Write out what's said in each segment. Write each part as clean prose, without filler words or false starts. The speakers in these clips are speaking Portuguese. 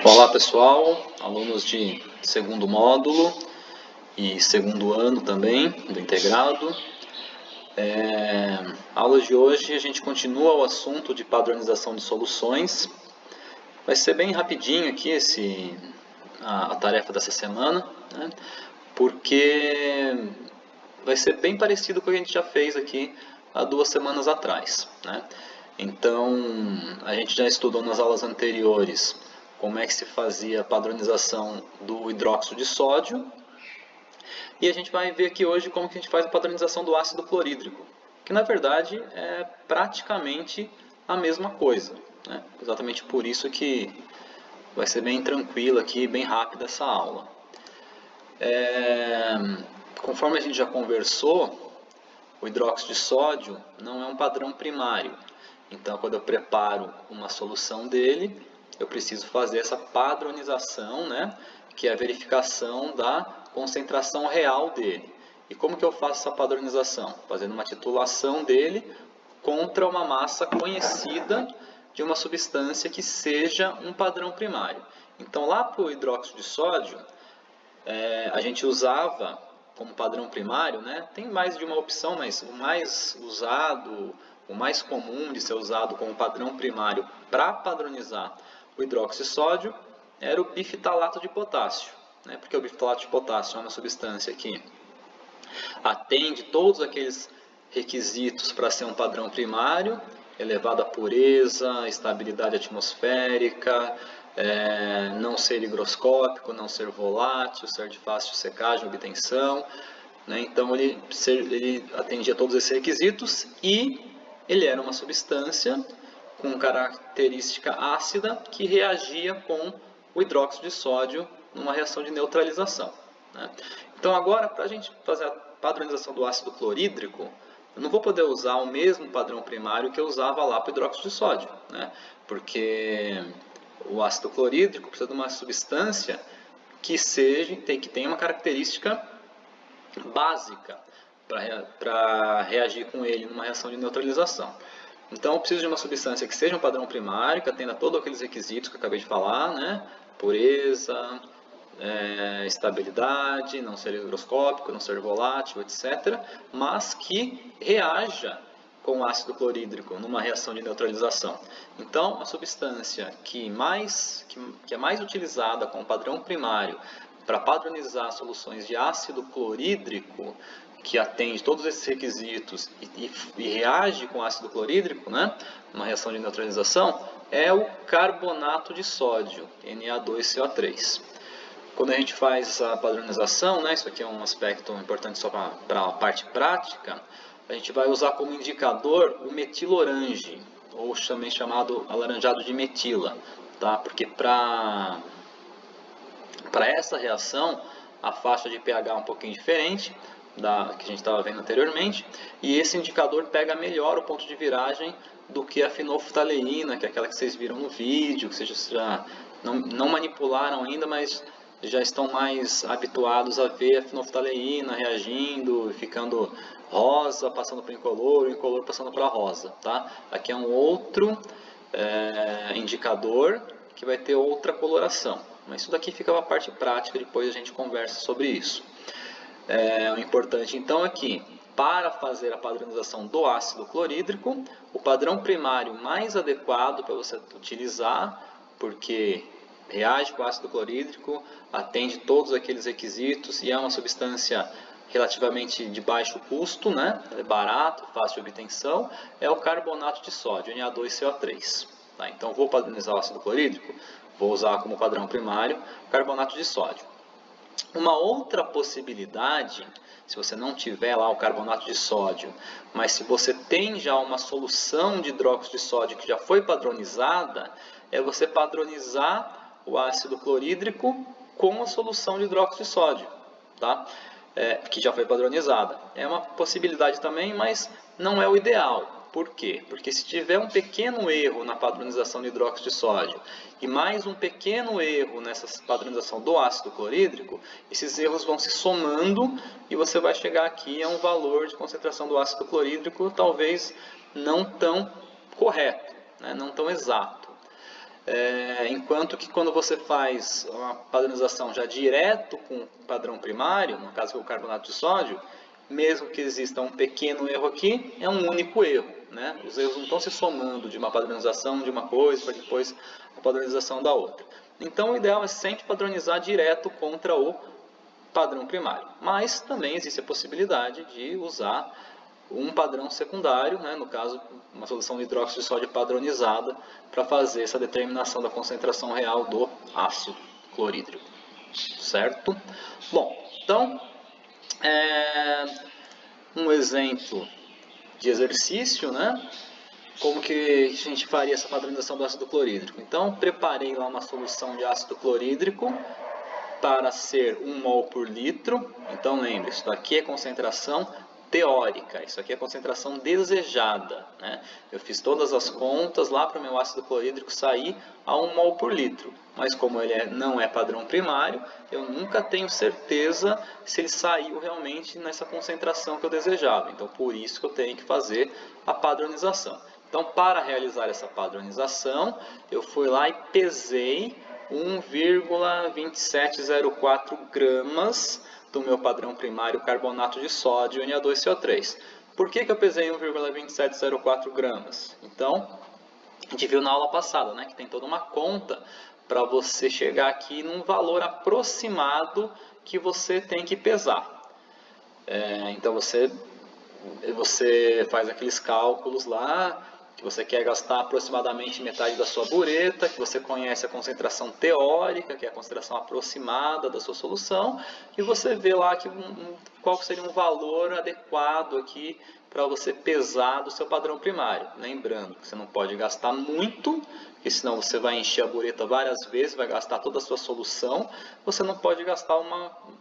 Olá pessoal, alunos de segundo módulo e segundo ano também do integrado. Aula de hoje a gente continua o assunto de padronização de soluções. Vai ser bem rapidinho aqui a tarefa dessa semana, né? Porque vai ser bem parecido com o que a gente já fez aqui há 2 semanas atrás, né? Então, a gente já estudou nas aulas anteriores como é que se fazia a padronização do hidróxido de sódio. E a gente vai ver aqui hoje como que a gente faz a padronização do ácido clorídrico, que na verdade é praticamente a mesma coisa, né? Exatamente por isso que vai ser bem tranquila aqui, bem rápida essa aula. Conforme a gente já conversou, o hidróxido de sódio não é um padrão primário. Então, quando eu preparo uma solução dele, eu preciso fazer essa padronização, né? Que é a verificação da concentração real dele. E como que eu faço essa padronização? Fazendo uma titulação dele contra uma massa conhecida de uma substância que seja um padrão primário. Então, lá para o hidróxido de sódio, a gente usava como padrão primário, né? Tem mais de uma opção, mas o mais usado, o mais comum de ser usado como padrão primário para padronizar o hidróxido de sódio era o bifitalato de potássio, né? Porque o bifitalato de potássio é uma substância que atende todos aqueles requisitos para ser um padrão primário: elevada pureza, estabilidade atmosférica, não ser higroscópico, não ser volátil, ser de fácil secagem, obtenção, né? Então ele atendia todos esses requisitos e ele era uma substância com característica ácida que reagia com o hidróxido de sódio numa reação de neutralização, né? Então agora, para a gente fazer a padronização do ácido clorídrico, eu não vou poder usar o mesmo padrão primário que eu usava lá para o hidróxido de sódio, né? Porque o ácido clorídrico precisa de uma substância que tenha uma característica básica para reagir com ele numa reação de neutralização. Então eu preciso de uma substância que seja um padrão primário, que atenda todos aqueles requisitos que eu acabei de falar, né? Pureza, estabilidade, não ser higroscópico, não ser volátil, etc., mas que reaja com o ácido clorídrico numa reação de neutralização. Então, a substância que é mais utilizada como padrão primário para padronizar soluções de ácido clorídrico, que atende todos esses requisitos e reage com ácido clorídrico, né, numa reação de neutralização, é o carbonato de sódio, Na2CO3. Quando a gente faz a padronização, né, isso aqui é um aspecto importante só para a parte prática, a gente vai usar como indicador o metilorange, ou também chamado alaranjado de metila, tá? Porque para essa reação, a faixa de pH é um pouquinho diferente da que a gente estava vendo anteriormente, e esse indicador pega melhor o ponto de viragem do que a fenolftaleína, que é aquela que vocês viram no vídeo, que vocês já não manipularam ainda, mas já estão mais habituados a ver a fenolftaleína reagindo, ficando rosa, passando para incolor, o incolor passando para rosa, tá? Aqui é um outro indicador que vai ter outra coloração, mas isso daqui fica para a parte prática, depois a gente conversa sobre isso. O importante então é que, para fazer a padronização do ácido clorídrico, o padrão primário mais adequado para você utilizar, porque reage com o ácido clorídrico, atende todos aqueles requisitos e é uma substância relativamente de baixo custo, né? É barato, fácil de obtenção, é o carbonato de sódio, Na2CO3. Tá? Então, vou padronizar o ácido clorídrico, vou usar como padrão primário carbonato de sódio. Uma outra possibilidade, se você não tiver lá o carbonato de sódio, mas se você tem já uma solução de hidróxido de sódio que já foi padronizada, é você padronizar o ácido clorídrico com a solução de hidróxido de sódio, tá? Que já foi padronizada. É uma possibilidade também, mas não é o ideal. Por quê? Porque se tiver um pequeno erro na padronização de hidróxido de sódio e mais um pequeno erro nessa padronização do ácido clorídrico, esses erros vão se somando e você vai chegar aqui a um valor de concentração do ácido clorídrico talvez não tão correto, né? Não tão exato. Enquanto que quando você faz uma padronização já direto com o padrão primário, no caso o carbonato de sódio, mesmo que exista um pequeno erro aqui, é um único erro, né? Os erros não estão se somando de uma padronização de uma coisa para depois a padronização da outra. Então o ideal é sempre padronizar direto contra o padrão primário, mas também existe a possibilidade de usar um padrão secundário, né, no caso uma solução de hidróxido de sódio padronizada, para fazer essa determinação da concentração real do ácido clorídrico, certo? Bom, então um exemplo de exercício, né? Como que a gente faria essa padronização do ácido clorídrico? Então, preparei lá uma solução de ácido clorídrico para ser 1 mol por litro. Então, lembre, isso aqui é concentração teórica, isso aqui é concentração desejada, né? Eu fiz todas as contas lá para o meu ácido clorídrico sair a 1 mol por litro, mas como ele não é padrão primário, eu nunca tenho certeza se ele saiu realmente nessa concentração que eu desejava. Então, por isso que eu tenho que fazer a padronização. Então, para realizar essa padronização, eu fui lá e pesei 1,2704 gramas do meu padrão primário carbonato de sódio Na2CO3. Por que eu pesei 1,2704 gramas? Então, a gente viu na aula passada, né, que tem toda uma conta para você chegar aqui num valor aproximado que você tem que pesar. Então, você faz aqueles cálculos lá, que você quer gastar aproximadamente metade da sua bureta, que você conhece a concentração teórica, que é a concentração aproximada da sua solução, e você vê lá qual seria um valor adequado aqui para você pesar do seu padrão primário. Lembrando que você não pode gastar muito, porque senão você vai encher a bureta várias vezes, vai gastar toda a sua solução. Você não pode gastar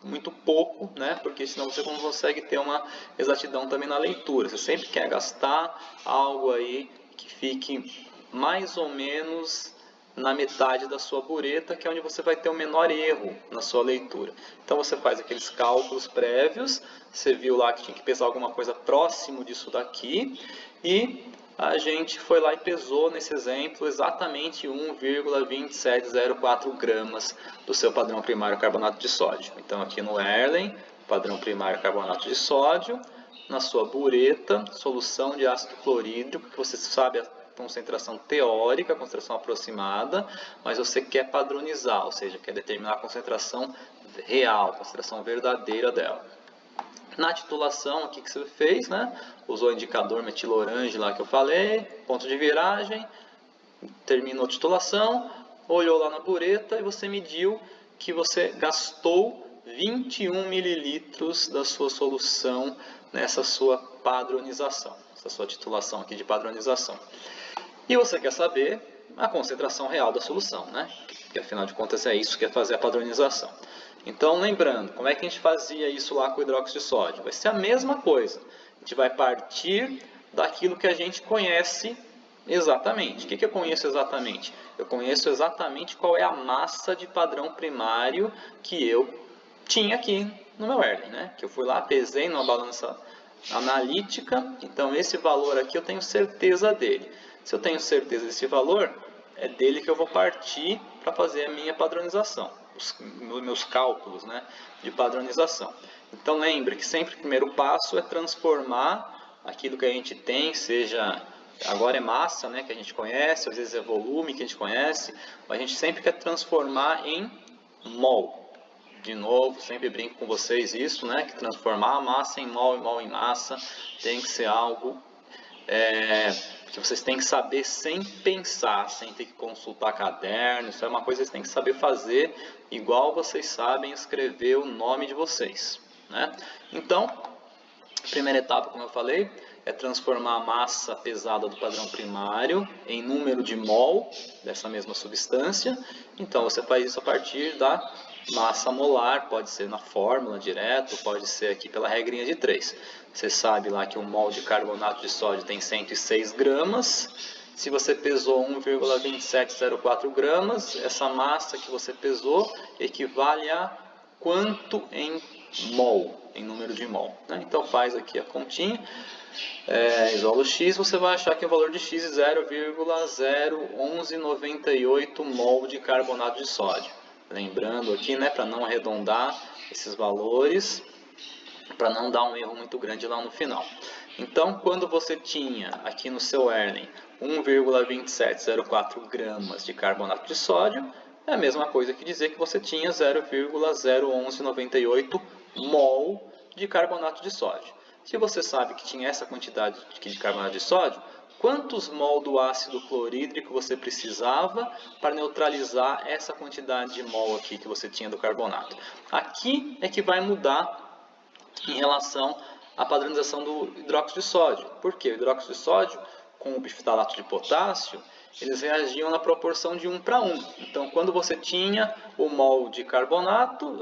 muito pouco, né? Porque senão você não consegue ter uma exatidão também na leitura. Você sempre quer gastar algo aí que fique mais ou menos na metade da sua bureta, que é onde você vai ter o menor erro na sua leitura. Então você faz aqueles cálculos prévios, você viu lá que tinha que pesar alguma coisa próximo disso daqui, e a gente foi lá e pesou nesse exemplo exatamente 1,2704 gramas do seu padrão primário carbonato de sódio. Então aqui no Erlen, padrão primário carbonato de sódio, na sua bureta, solução de ácido clorídrico, que você sabe a concentração teórica, a concentração aproximada, mas você quer padronizar, ou seja, quer determinar a concentração real, a concentração verdadeira dela. Na titulação aqui que você fez, né? Usou o indicador metilorange lá que eu falei, ponto de viragem, terminou a titulação, olhou lá na bureta e você mediu que você gastou 21 mililitros da sua solução nessa sua padronização, essa sua titulação aqui de padronização. E você quer saber a concentração real da solução, né? Porque afinal de contas é isso que é fazer a padronização. Então, lembrando, como é que a gente fazia isso lá com o hidróxido de sódio? Vai ser a mesma coisa. A gente vai partir daquilo que a gente conhece exatamente. O que eu conheço exatamente? Eu conheço exatamente qual é a massa de padrão primário que eu tinha aqui no meu Erlen, né? Que eu fui lá, pesei numa balança analítica, então esse valor aqui eu tenho certeza dele. Se eu tenho certeza desse valor, é dele que eu vou partir para fazer a minha padronização, os meus cálculos, né, de padronização. Então lembre que sempre o primeiro passo é transformar aquilo que a gente tem, seja agora é massa, né, que a gente conhece, às vezes é volume que a gente conhece, mas a gente sempre quer transformar em mol. De novo, sempre brinco com vocês isso, né, que transformar a massa em mol e mol em massa tem que ser algo que vocês têm que saber sem pensar, sem ter que consultar caderno. Isso é uma coisa que vocês têm que saber fazer, igual vocês sabem escrever o nome de vocês, né? Então, a primeira etapa, como eu falei, é transformar a massa pesada do padrão primário em número de mol dessa mesma substância. Então, você faz isso a partir da massa molar, pode ser na fórmula direto, pode ser aqui pela regrinha de 3. Você sabe lá que um mol de carbonato de sódio tem 106 gramas. Se você pesou 1,2704 gramas, essa massa que você pesou equivale a quanto em mol? em número de mol, né? Então faz aqui a continha, isola o X, você vai achar que o valor de X é 0,01198 mol de carbonato de sódio. Lembrando aqui, né, para não arredondar esses valores, para não dar um erro muito grande lá no final. Então, quando você tinha aqui no seu Earning 1,2704 gramas de carbonato de sódio, é a mesma coisa que dizer que você tinha 0,01198 mol de carbonato de sódio. Se você sabe que tinha essa quantidade de carbonato de sódio, quantos mol do ácido clorídrico você precisava para neutralizar essa quantidade de mol aqui que você tinha do carbonato? Aqui é que vai mudar em relação à padronização do hidróxido de sódio. Por quê? O hidróxido de sódio com o bifitalato de potássio, eles reagiam na proporção de 1 para 1. Então, quando você tinha o mol de carbonato,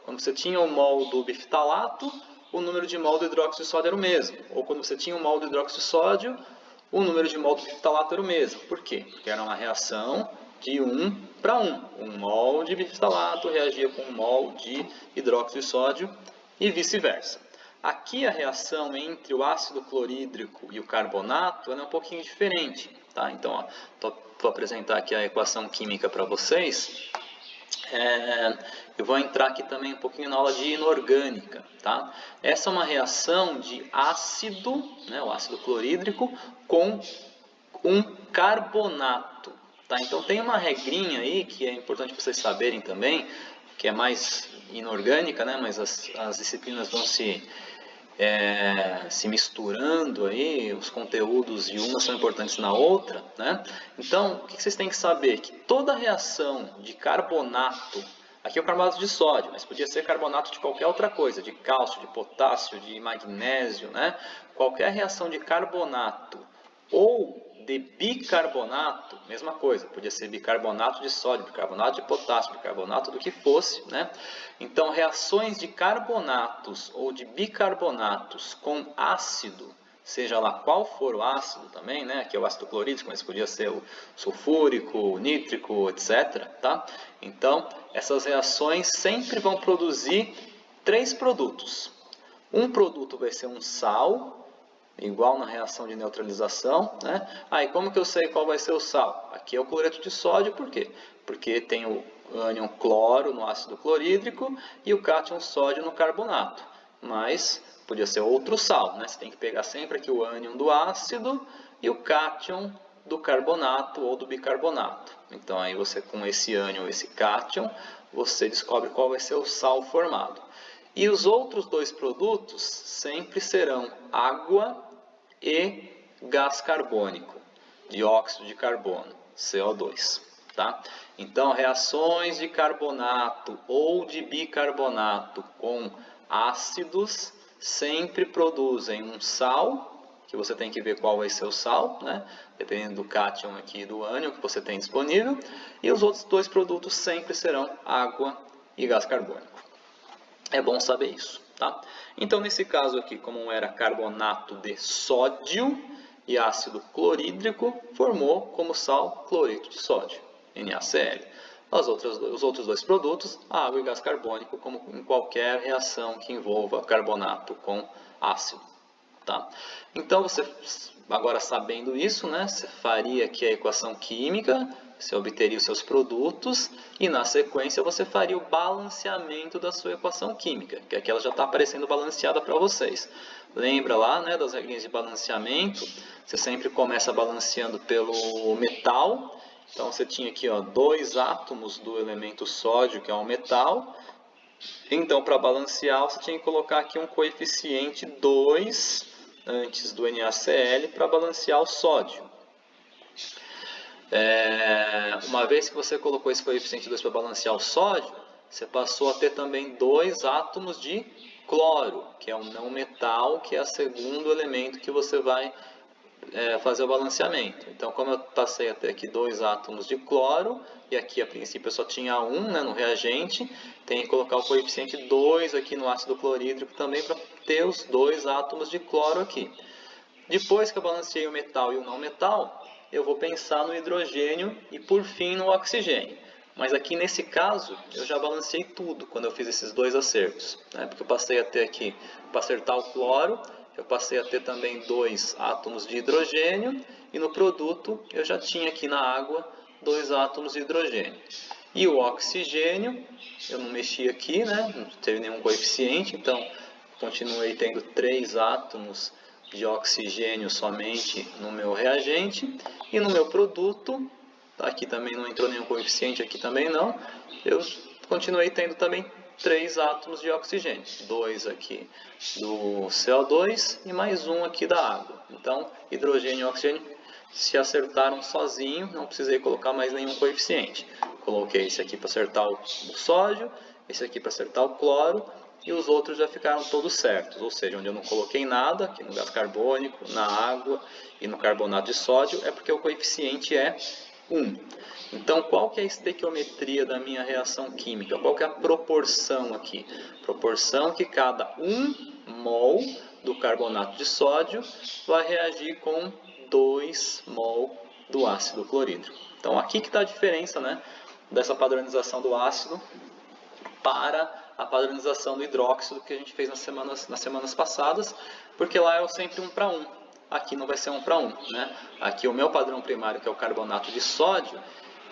quando você tinha o mol do bifitalato, o número de mol do hidróxido de sódio era o mesmo. Ou quando você tinha o mol do hidróxido de sódio, o número de mol do bifitalato era o mesmo. Por quê? Porque era uma reação de 1 para 1. Um mol de bifitalato reagia com um mol de hidróxido de sódio e vice-versa. Aqui a reação entre o ácido clorídrico e o carbonato é um pouquinho diferente. Tá? Então, vou apresentar aqui a equação química para vocês. Eu vou entrar aqui também um pouquinho na aula de inorgânica. Tá? Essa é uma reação de ácido, né, o ácido clorídrico, com um carbonato. Tá? Então tem uma regrinha aí que é importante vocês saberem também, que é mais inorgânica, né, mas as disciplinas vão se misturando aí, os conteúdos de uma são importantes na outra, né? Então, o que vocês têm que saber? Que toda reação de carbonato, aqui é o carbonato de sódio, mas podia ser carbonato de qualquer outra coisa, de cálcio, de potássio, de magnésio, né? Qualquer reação de carbonato ou de bicarbonato, mesma coisa, podia ser bicarbonato de sódio, bicarbonato de potássio, bicarbonato do que fosse, né? Então, reações de carbonatos ou de bicarbonatos com ácido, seja lá qual for o ácido também, né? Aqui é o ácido clorídrico, mas podia ser o sulfúrico, o nítrico, etc. Tá? Então, essas reações sempre vão produzir 3 produtos. Um produto vai ser um sal, igual na reação de neutralização, né? E como que eu sei qual vai ser o sal? Aqui é o cloreto de sódio, por quê? Porque tem o ânion cloro no ácido clorídrico e o cátion sódio no carbonato. Mas podia ser outro sal, né? Você tem que pegar sempre aqui o ânion do ácido e o cátion do carbonato ou do bicarbonato. Então aí você com esse ânion, esse cátion, você descobre qual vai ser o sal formado. E os outros 2 produtos sempre serão água e gás carbônico, dióxido de carbono, CO2. Tá? Então, reações de carbonato ou de bicarbonato com ácidos sempre produzem um sal, que você tem que ver qual vai ser o sal, né? Dependendo do cátion aqui e do ânion que você tem disponível, e os outros 2 produtos sempre serão água e gás carbônico. É bom saber isso. Tá? Então, nesse caso aqui, como era carbonato de sódio e ácido clorídrico, formou como sal cloreto de sódio, NaCl. Os outros 2 produtos, água e gás carbônico, como em qualquer reação que envolva carbonato com ácido. Tá? Então, você, agora sabendo isso, né, você faria aqui a equação química, você obteria os seus produtos e na sequência você faria o balanceamento da sua equação química, que aqui ela já está aparecendo balanceada para vocês. Lembra lá, né, das regrinhas de balanceamento? Você sempre começa balanceando pelo metal. Então você tinha aqui 2 átomos do elemento sódio, que é um metal. Então para balancear você tinha que colocar aqui um coeficiente 2 antes do NaCl para balancear o sódio. Uma vez que você colocou esse coeficiente 2 para balancear o sódio, você passou a ter também 2 átomos de cloro, que é um não metal, que é o segundo elemento que você vai fazer o balanceamento. Então, como eu passei a ter aqui 2 átomos de cloro, e aqui a princípio eu só tinha 1, né, no reagente, tem que colocar o coeficiente 2 aqui no ácido clorídrico também para ter os 2 átomos de cloro aqui. Depois que eu balanceei o metal e o não metal, eu vou pensar no hidrogênio e, por fim, no oxigênio. Mas aqui nesse caso, eu já balanceei tudo quando eu fiz esses dois acertos, né? Porque eu passei a ter aqui, para acertar o cloro, eu passei a ter também 2 átomos de hidrogênio, e no produto eu já tinha aqui na água 2 átomos de hidrogênio. E o oxigênio, eu não mexi aqui, né? Não teve nenhum coeficiente, então continuei tendo 3 átomos de oxigênio somente no meu reagente, e no meu produto, aqui também não entrou nenhum coeficiente, aqui também não, eu continuei tendo também 3 átomos de oxigênio, 2 aqui do CO2 e mais um aqui da água. Então, hidrogênio e oxigênio se acertaram sozinho, não precisei colocar mais nenhum coeficiente. Coloquei esse aqui para acertar o sódio, esse aqui para acertar o cloro, e os outros já ficaram todos certos, ou seja, onde eu não coloquei nada, aqui no gás carbônico, na água e no carbonato de sódio, é porque o coeficiente é 1. Então, qual que é a estequiometria da minha reação química? Qual que é a proporção aqui? Proporção que cada 1 mol do carbonato de sódio vai reagir com 2 mol do ácido clorídrico. Então, aqui que está a diferença, né, dessa padronização do ácido para a padronização do hidróxido que a gente fez nas semanas passadas, porque lá é sempre 1 para 1. Aqui não vai ser 1 para 1, né? Aqui o meu padrão primário, que é o carbonato de sódio,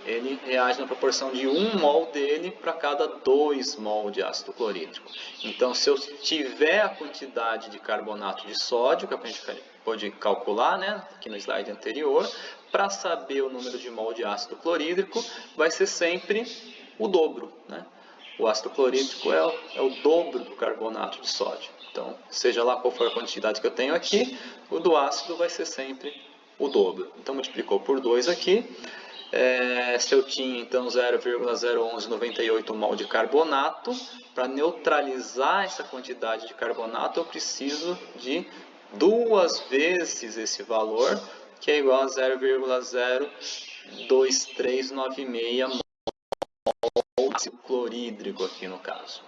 ele reage na proporção de 1 mol dele para cada 2 mol de ácido clorídrico. Então, se eu tiver a quantidade de carbonato de sódio, que a gente pode calcular, né, aqui no slide anterior, para saber o número de mol de ácido clorídrico, vai ser sempre o dobro, né? O ácido clorídrico é o dobro do carbonato de sódio. Então, seja lá qual for a quantidade que eu tenho aqui, o do ácido vai ser sempre o dobro. Então, multiplicou por 2 aqui. Se eu tinha, então, 0,01198 mol de carbonato, para neutralizar essa quantidade de carbonato, eu preciso de 2 vezes esse valor, que é igual a 0,02396 mol ácido clorídrico aqui no caso.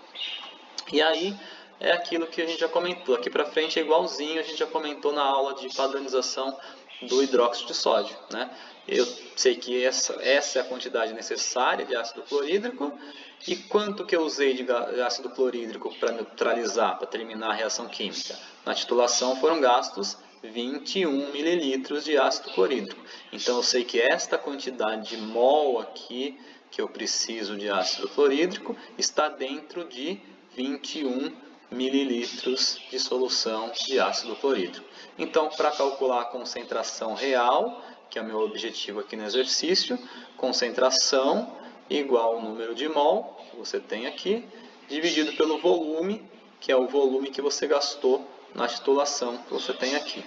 E aí é aquilo que a gente já comentou. Aqui para frente é igualzinho, a gente já comentou na aula de padronização do hidróxido de sódio, né? Eu sei que essa é a quantidade necessária de ácido clorídrico. E quanto que eu usei de ácido clorídrico para neutralizar, para terminar a reação química? Na titulação foram gastos 21 ml de ácido clorídrico. Então eu sei que esta quantidade de mol aqui que eu preciso de ácido clorídrico está dentro de 21 mililitros de solução de ácido clorídrico. Então, para calcular a concentração real, que é o meu objetivo aqui no exercício, concentração igual ao número de mol que você tem aqui, dividido pelo volume, que é o volume que você gastou na titulação que você tem aqui.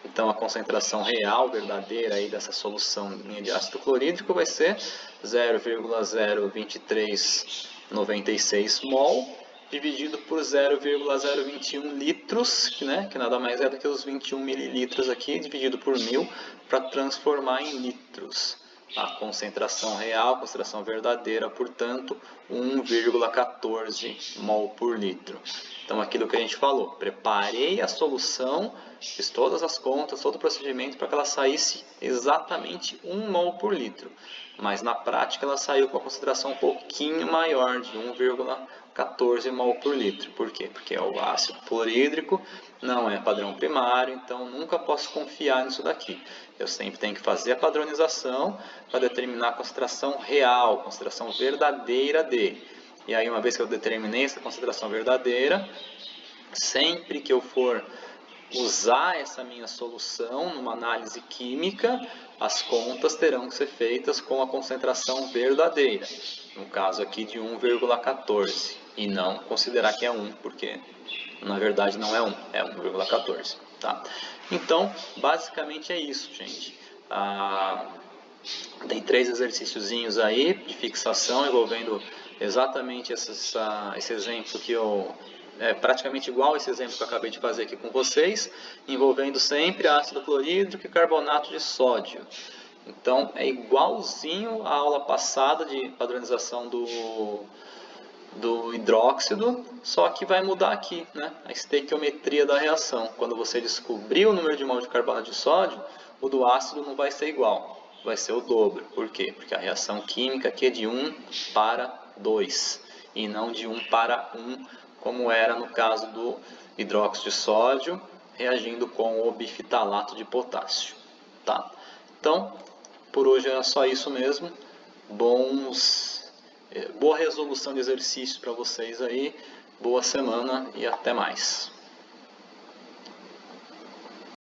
Então, a concentração real, verdadeira, aí dessa solução de ácido clorídrico vai ser 0,02396 mol, dividido por 0,021 litros, né, que nada mais é do que os 21 mililitros aqui, dividido por 1000, para transformar em litros. A concentração real, a concentração verdadeira, portanto, 1,14 mol por litro. Então, aquilo que a gente falou, preparei a solução, fiz todas as contas, todo o procedimento para que ela saísse exatamente 1 mol por litro. Mas na prática ela saiu com a concentração um pouquinho maior, de 1,14 mol por litro. Por quê? Porque é o ácido clorídrico, não é padrão primário, então nunca posso confiar nisso daqui. Eu sempre tenho que fazer a padronização para determinar a concentração real, a concentração verdadeira dele. E aí, uma vez que eu determinei essa concentração verdadeira, sempre que eu for usar essa minha solução numa análise química, as contas terão que ser feitas com a concentração verdadeira. No caso aqui de 1,14. E não considerar que é 1, porque na verdade não é 1, é 1,14. Tá? Então, basicamente é isso, gente. Tem 3 exercíciozinhos aí de fixação envolvendo exatamente esse exemplo que eu... É praticamente igual esse exemplo que eu acabei de fazer aqui com vocês, envolvendo sempre ácido clorídrico e carbonato de sódio. Então, é igualzinho à aula passada de padronização do hidróxido, só que vai mudar aqui, né? A estequiometria da reação. Quando você descobrir o número de mol de carbonato de sódio, o do ácido não vai ser igual. vai ser o dobro. Por quê? Porque a reação química aqui é de 1 para 2 e não de 1 para 1, como era no caso do hidróxido de sódio reagindo com o bifitalato de potássio. Tá? Então, por hoje era só isso mesmo. Boa resolução de exercícios para vocês aí. Boa semana e até mais.